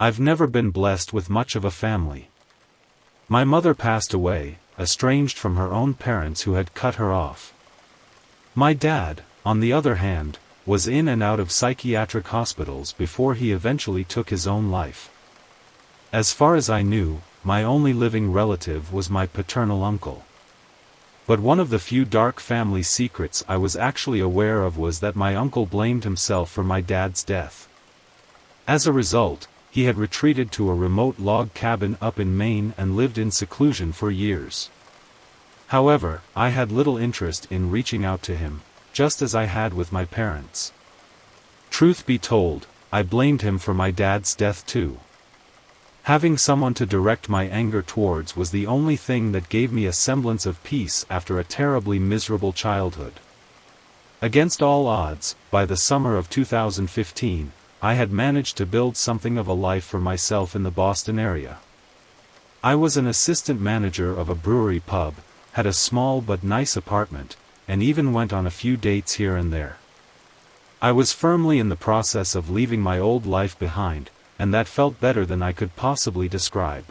I've never been blessed with much of a family. My mother passed away, estranged from her own parents who had cut her off. My dad, on the other hand, was in and out of psychiatric hospitals before he eventually took his own life. As far as I knew, my only living relative was my paternal uncle. But one of the few dark family secrets I was actually aware of was that my uncle blamed himself for my dad's death. As a result, he had retreated to a remote log cabin up in Maine and lived in seclusion for years. However, I had little interest in reaching out to him, just as I had with my parents. Truth be told, I blamed him for my dad's death too. Having someone to direct my anger towards was the only thing that gave me a semblance of peace after a terribly miserable childhood. Against all odds, by the summer of 2015, I had managed to build something of a life for myself in the Boston area. I was an assistant manager of a brewery pub, had a small but nice apartment, and even went on a few dates here and there. I was firmly in the process of leaving my old life behind, and that felt better than I could possibly describe.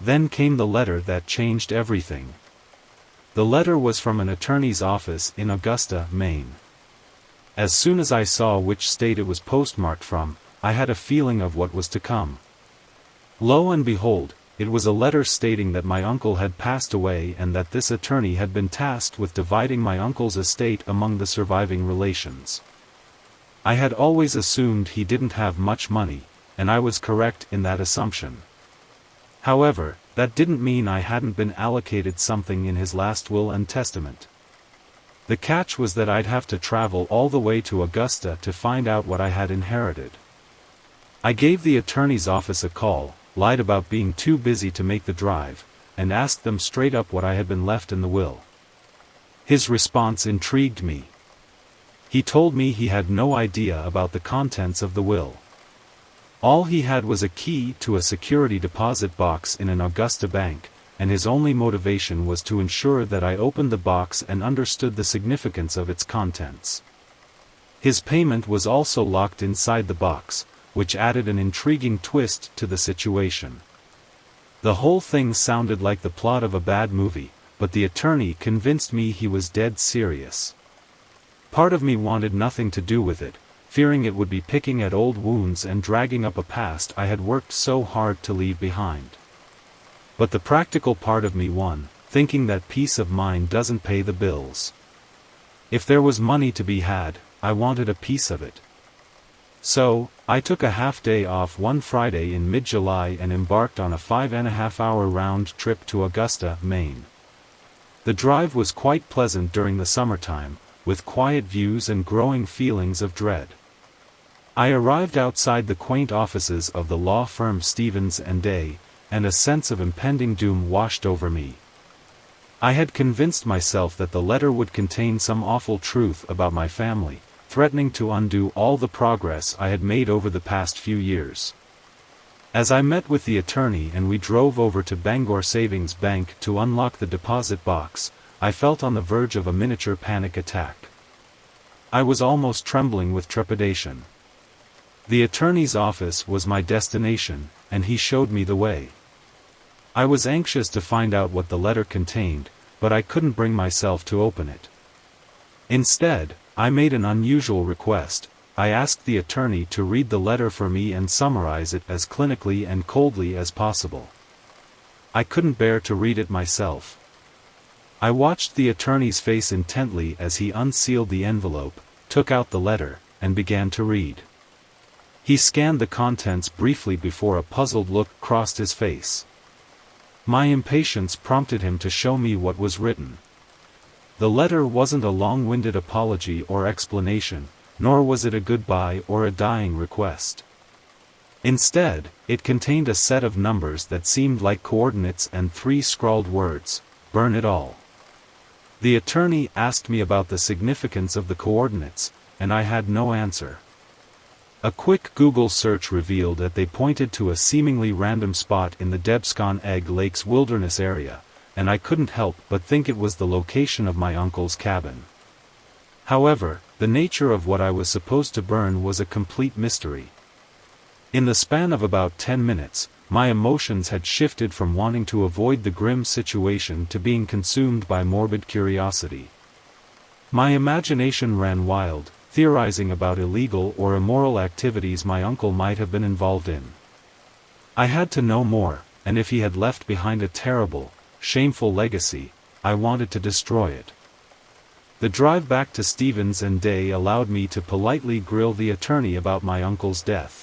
Then came the letter that changed everything. The letter was from an attorney's office in Augusta, Maine. As soon as I saw which state it was postmarked from, I had a feeling of what was to come. Lo and behold, it was a letter stating that my uncle had passed away and that this attorney had been tasked with dividing my uncle's estate among the surviving relations. I had always assumed he didn't have much money, and I was correct in that assumption. However, that didn't mean I hadn't been allocated something in his last will and testament. The catch was that I'd have to travel all the way to Augusta to find out what I had inherited. I gave the attorney's office a call, lied about being too busy to make the drive, and asked them straight up what I had been left in the will. His response intrigued me. He told me he had no idea about the contents of the will. All he had was a key to a security deposit box in an Augusta bank, and his only motivation was to ensure that I opened the box and understood the significance of its contents. His payment was also locked inside the box, which added an intriguing twist to the situation. The whole thing sounded like the plot of a bad movie, but the attorney convinced me he was dead serious. Part of me wanted nothing to do with it, fearing it would be picking at old wounds and dragging up a past I had worked so hard to leave behind. But the practical part of me won, thinking that peace of mind doesn't pay the bills. If there was money to be had, I wanted a piece of it. So, I took a half-day off one Friday in mid-July and embarked on a 5.5-hour round trip to Augusta, Maine. The drive was quite pleasant during the summertime, with quiet views and growing feelings of dread. I arrived outside the quaint offices of the law firm Stevens & Day, and a sense of impending doom washed over me. I had convinced myself that the letter would contain some awful truth about my family, threatening to undo all the progress I had made over the past few years. As I met with the attorney and we drove over to Bangor Savings Bank to unlock the deposit box, I felt on the verge of a miniature panic attack. I was almost trembling with trepidation. The attorney's office was my destination, and he showed me the way. I was anxious to find out what the letter contained, but I couldn't bring myself to open it. Instead, I made an unusual request. I asked the attorney to read the letter for me and summarize it as clinically and coldly as possible. I couldn't bear to read it myself. I watched the attorney's face intently as he unsealed the envelope, took out the letter, and began to read. He scanned the contents briefly before a puzzled look crossed his face. My impatience prompted him to show me what was written. The letter wasn't a long-winded apology or explanation, nor was it a goodbye or a dying request. Instead, it contained a set of numbers that seemed like coordinates and 3 scrawled words: "Burn it all." The attorney asked me about the significance of the coordinates, and I had no answer. A quick Google search revealed that they pointed to a seemingly random spot in the Debscon Egg Lakes wilderness area, and I couldn't help but think it was the location of my uncle's cabin. However, the nature of what I was supposed to burn was a complete mystery. In the span of about 10 minutes, my emotions had shifted from wanting to avoid the grim situation to being consumed by morbid curiosity. My imagination ran wild, theorizing about illegal or immoral activities my uncle might have been involved in. I had to know more, and if he had left behind a terrible, shameful legacy, I wanted to destroy it. The drive back to Stevens and Day allowed me to politely grill the attorney about my uncle's death.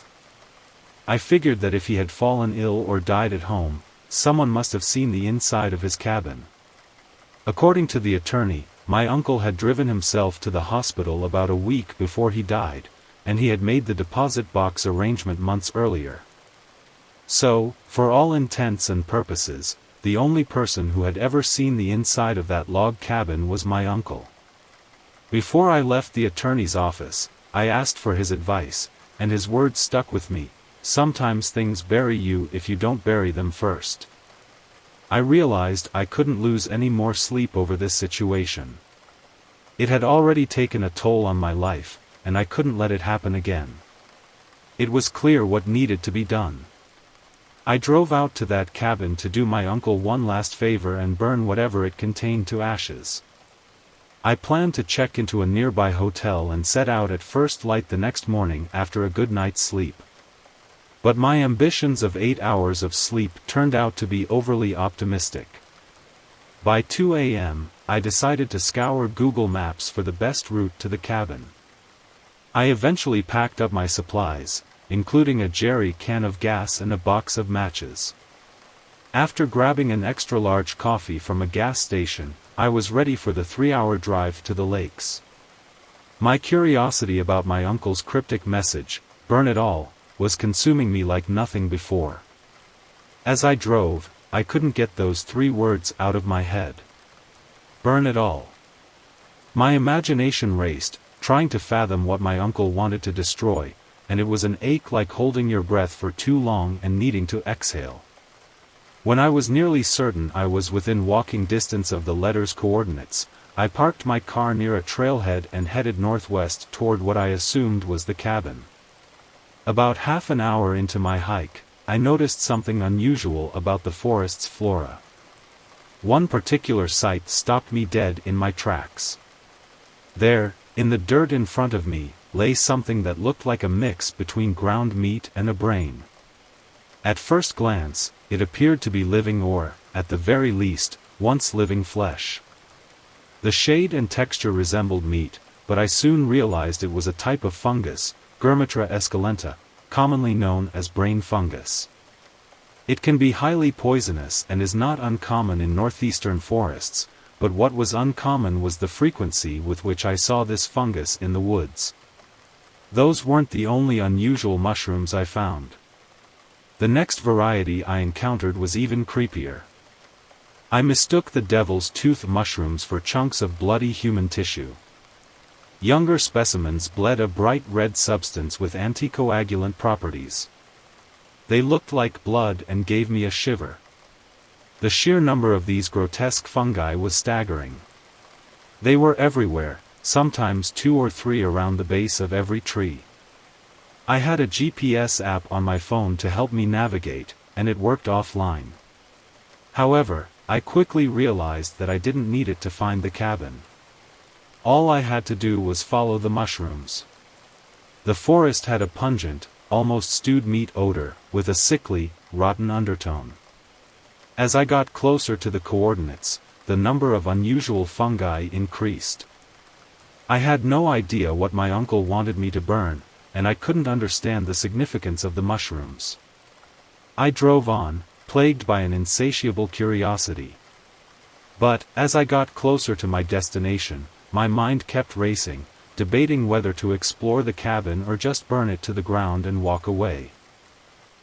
I figured that if he had fallen ill or died at home, someone must have seen the inside of his cabin. According to the attorney, my uncle had driven himself to the hospital about a week before he died, and he had made the deposit box arrangement months earlier. So, for all intents and purposes, the only person who had ever seen the inside of that log cabin was my uncle. Before I left the attorney's office, I asked for his advice, and his words stuck with me: sometimes things bury you if you don't bury them first. I realized I couldn't lose any more sleep over this situation. It had already taken a toll on my life, and I couldn't let it happen again. It was clear what needed to be done. I drove out to that cabin to do my uncle one last favor and burn whatever it contained to ashes. I planned to check into a nearby hotel and set out at first light the next morning after a good night's sleep. But my ambitions of 8 hours of sleep turned out to be overly optimistic. By 2 a.m., I decided to scour Google Maps for the best route to the cabin. I eventually packed up my supplies, including a jerry can of gas and a box of matches. After grabbing an extra-large coffee from a gas station, I was ready for the 3-hour drive to the lakes. My curiosity about my uncle's cryptic message, "Burn it all," was consuming me like nothing before. As I drove, I couldn't get those 3 words out of my head. Burn it all. My imagination raced, trying to fathom what my uncle wanted to destroy, and it was an ache like holding your breath for too long and needing to exhale. When I was nearly certain I was within walking distance of the letter's coordinates, I parked my car near a trailhead and headed northwest toward what I assumed was the cabin. About half an hour into my hike, I noticed something unusual about the forest's flora. One particular sight stopped me dead in my tracks. There, in the dirt in front of me, lay something that looked like a mix between ground meat and a brain. At first glance, it appeared to be living or, at the very least, once living flesh. The shade and texture resembled meat, but I soon realized it was a type of fungus, Germitra esculenta, commonly known as brain fungus. It can be highly poisonous and is not uncommon in northeastern forests, but what was uncommon was the frequency with which I saw this fungus in the woods. Those weren't the only unusual mushrooms I found. The next variety I encountered was even creepier. I mistook the devil's tooth mushrooms for chunks of bloody human tissue. Younger specimens bled a bright red substance with anticoagulant properties. They looked like blood and gave me a shiver. The sheer number of these grotesque fungi was staggering. They were everywhere, sometimes 2 or 3 around the base of every tree. I had a GPS app on my phone to help me navigate, and it worked offline. However, I quickly realized that I didn't need it to find the cabin. All I had to do was follow the mushrooms. The forest had a pungent, almost stewed meat odor, with a sickly, rotten undertone. As I got closer to the coordinates, the number of unusual fungi increased. I had no idea what my uncle wanted me to burn, and I couldn't understand the significance of the mushrooms. I drove on, plagued by an insatiable curiosity. But, as I got closer to my destination, my mind kept racing, debating whether to explore the cabin or just burn it to the ground and walk away.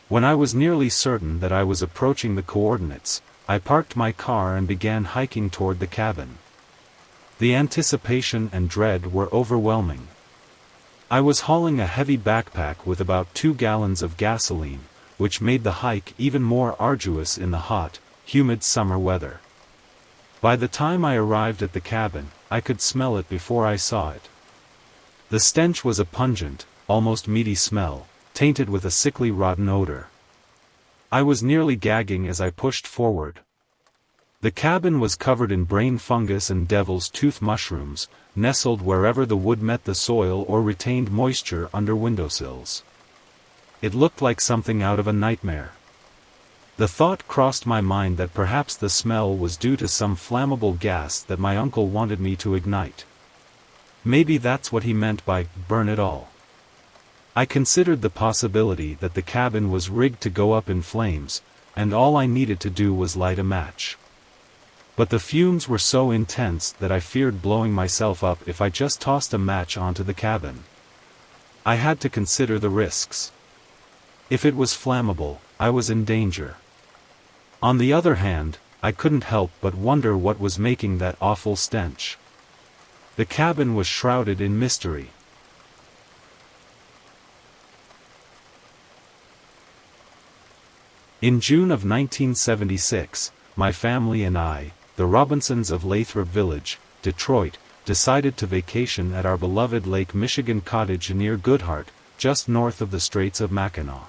When I was nearly certain that I was approaching the coordinates, I parked my car and began hiking toward the cabin. The anticipation and dread were overwhelming. I was hauling a heavy backpack with about 2 gallons of gasoline, which made the hike even more arduous in the hot, humid summer weather. By the time I arrived at the cabin, I could smell it before I saw it. The stench was a pungent, almost meaty smell, tainted with a sickly rotten odor. I was nearly gagging as I pushed forward. The cabin was covered in brain fungus and devil's tooth mushrooms, nestled wherever the wood met the soil or retained moisture under windowsills. It looked like something out of a nightmare. The thought crossed my mind that perhaps the smell was due to some flammable gas that my uncle wanted me to ignite. Maybe that's what he meant by burn it all. I considered the possibility that the cabin was rigged to go up in flames, and all I needed to do was light a match. But the fumes were so intense that I feared blowing myself up if I just tossed a match onto the cabin. I had to consider the risks. If it was flammable, I was in danger. On the other hand, I couldn't help but wonder what was making that awful stench. The cabin was shrouded in mystery. In June of 1976, my family and I, the Robinsons of Lathrop Village, Detroit, decided to vacation at our beloved Lake Michigan cottage near Goodhart, just north of the Straits of Mackinac.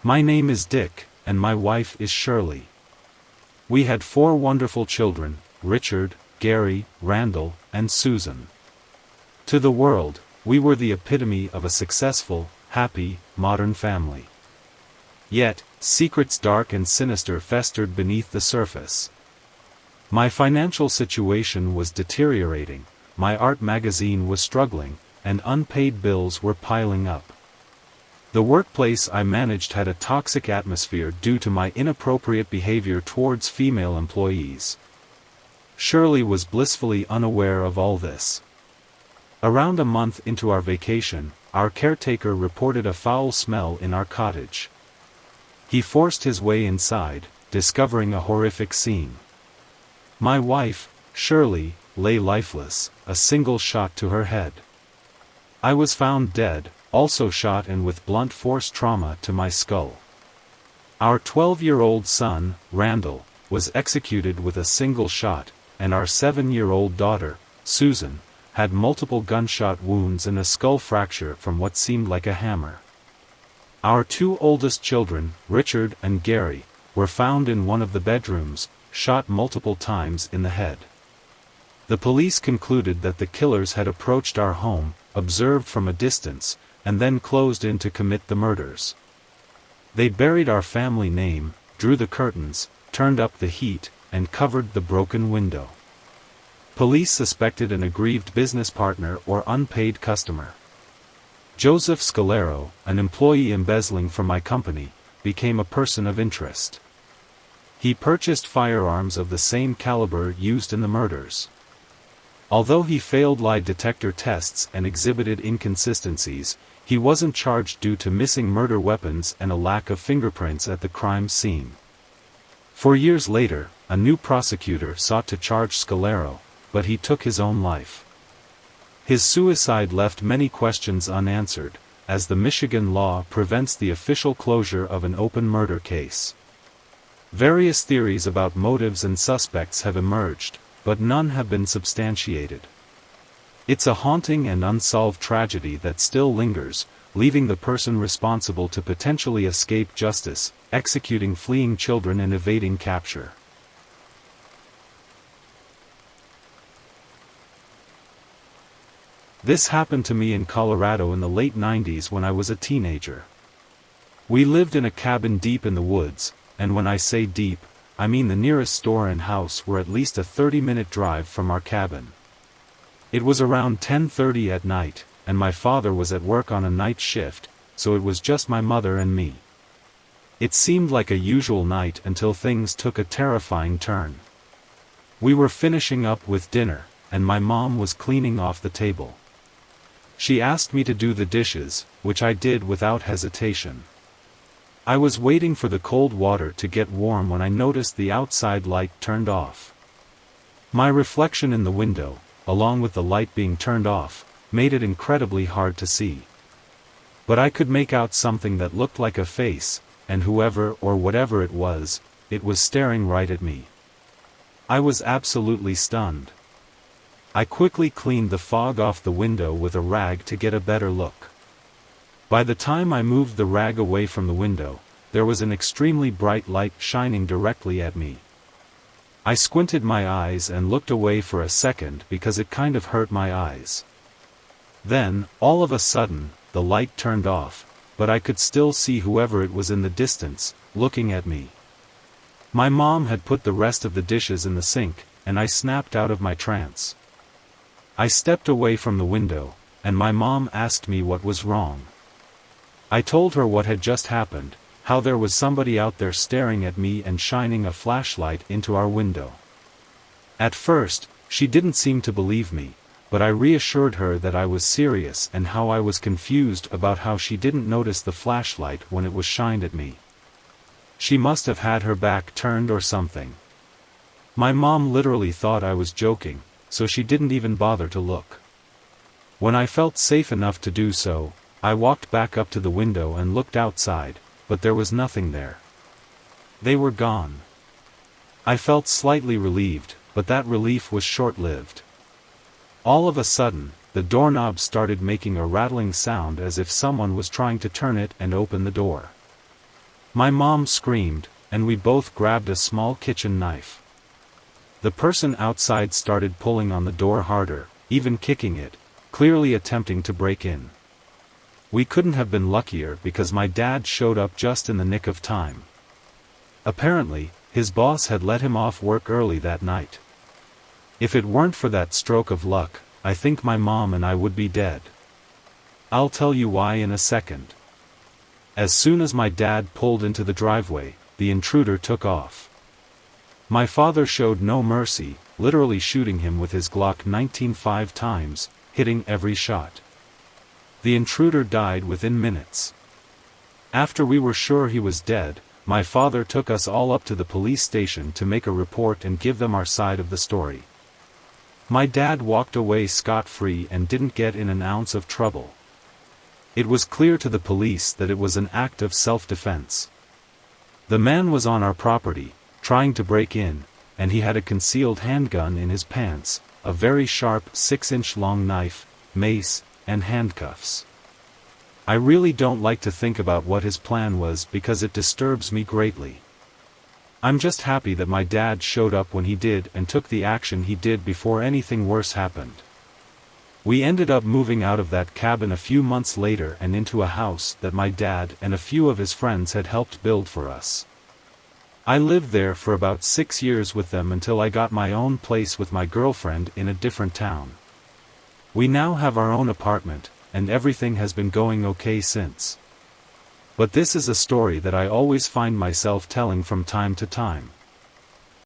My name is Dick, and my wife is Shirley. We had 4 wonderful children, Richard, Gary, Randall, and Susan. To the world, we were the epitome of a successful, happy, modern family. Yet, secrets dark and sinister festered beneath the surface. My financial situation was deteriorating, my art magazine was struggling, and unpaid bills were piling up. The workplace I managed had a toxic atmosphere due to my inappropriate behavior towards female employees. Shirley was blissfully unaware of all this. Around a month into our vacation, our caretaker reported a foul smell in our cottage. He forced his way inside, discovering a horrific scene. My wife, Shirley, lay lifeless, a single shot to her head. I was found dead, also shot and with blunt force trauma to my skull. Our 12-year-old son, Randall, was executed with a single shot, and our 7-year-old daughter, Susan, had multiple gunshot wounds and a skull fracture from what seemed like a hammer. Our 2 oldest children, Richard and Gary, were found in one of the bedrooms, shot multiple times in the head. The police concluded that the killers had approached our home, observed from a distance, and then closed in to commit the murders. They buried our family name, drew the curtains, turned up the heat, and covered the broken window. Police suspected an aggrieved business partner or unpaid customer. Joseph Scalero, an employee embezzling from my company, became a person of interest. He purchased firearms of the same caliber used in the murders. Although he failed lie detector tests and exhibited inconsistencies, he wasn't charged due to missing murder weapons and a lack of fingerprints at the crime scene. 4 years later, a new prosecutor sought to charge Scalero, but he took his own life. His suicide left many questions unanswered, as the Michigan law prevents the official closure of an open murder case. Various theories about motives and suspects have emerged, but none have been substantiated. It's a haunting and unsolved tragedy that still lingers, leaving the person responsible to potentially escape justice, executing fleeing children and evading capture. This happened to me in Colorado in the late 90s when I was a teenager. We lived in a cabin deep in the woods, and when I say deep, I mean the nearest store and house were at least a 30-minute drive from our cabin. It was around 10:30 at night, and my father was at work on a night shift, so it was just my mother and me. It seemed like a usual night until things took a terrifying turn. We were finishing up with dinner, and my mom was cleaning off the table. She asked me to do the dishes, which I did without hesitation. I was waiting for the cold water to get warm when I noticed the outside light turned off. My reflection in the window, along with the light being turned off, made it incredibly hard to see. But I could make out something that looked like a face, and whoever or whatever it was staring right at me. I was absolutely stunned. I quickly cleaned the fog off the window with a rag to get a better look. By the time I moved the rag away from the window, there was an extremely bright light shining directly at me. I squinted my eyes and looked away for a second because it kind of hurt my eyes. Then, all of a sudden, the light turned off, but I could still see whoever it was in the distance, looking at me. My mom had put the rest of the dishes in the sink, and I snapped out of my trance. I stepped away from the window, and my mom asked me what was wrong. I told her what had just happened, how there was somebody out there staring at me and shining a flashlight into our window. At first, she didn't seem to believe me, but I reassured her that I was serious and how I was confused about how she didn't notice the flashlight when it was shined at me. She must have had her back turned or something. My mom literally thought I was joking, so she didn't even bother to look. When I felt safe enough to do so, I walked back up to the window and looked outside, but there was nothing there. They were gone. I felt slightly relieved, but that relief was short-lived. All of a sudden, the doorknob started making a rattling sound as if someone was trying to turn it and open the door. My mom screamed, and we both grabbed a small kitchen knife. The person outside started pulling on the door harder, even kicking it, clearly attempting to break in. We couldn't have been luckier because my dad showed up just in the nick of time. Apparently, his boss had let him off work early that night. If it weren't for that stroke of luck, I think my mom and I would be dead. I'll tell you why in a second. As soon as my dad pulled into the driveway, the intruder took off. My father showed no mercy, literally shooting him with his Glock 19 5 times, hitting every shot. The intruder died within minutes. After we were sure he was dead, my father took us all up to the police station to make a report and give them our side of the story. My dad walked away scot-free and didn't get in an ounce of trouble. It was clear to the police that it was an act of self-defense. The man was on our property, trying to break in, and he had a concealed handgun in his pants, a very sharp 6-inch long knife, mace, and handcuffs. I really don't like to think about what his plan was because it disturbs me greatly. I'm just happy that my dad showed up when he did and took the action he did before anything worse happened. We ended up moving out of that cabin a few months later and into a house that my dad and a few of his friends had helped build for us. I lived there for about 6 years with them until I got my own place with my girlfriend in a different town. We now have our own apartment, and everything has been going okay since. But this is a story that I always find myself telling from time to time.